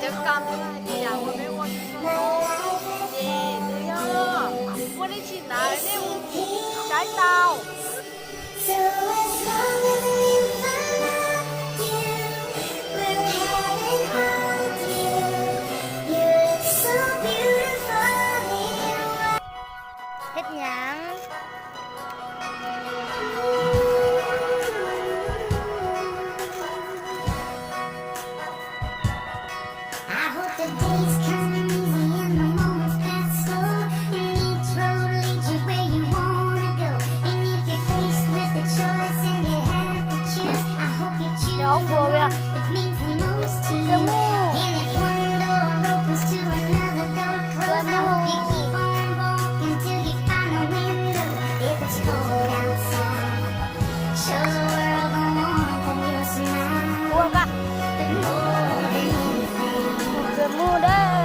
จะกำgì nào mà bé quan về tự do quan đi chỉ nói nếu trái tao So as long as you find you, will heaven hold you? You look so beautiful in white. Hết nhang. I hope the days come easy and the moments pass slow, and each road leads you where you wanna go. And if you're faced with a choice and you have to choose, I hope you choose the one that means the most to you. And if one door opens to another door closed, I hope you keep on walking till you find a window. If it's cold outside, show the world the warmth of your smile. But more than anything, muda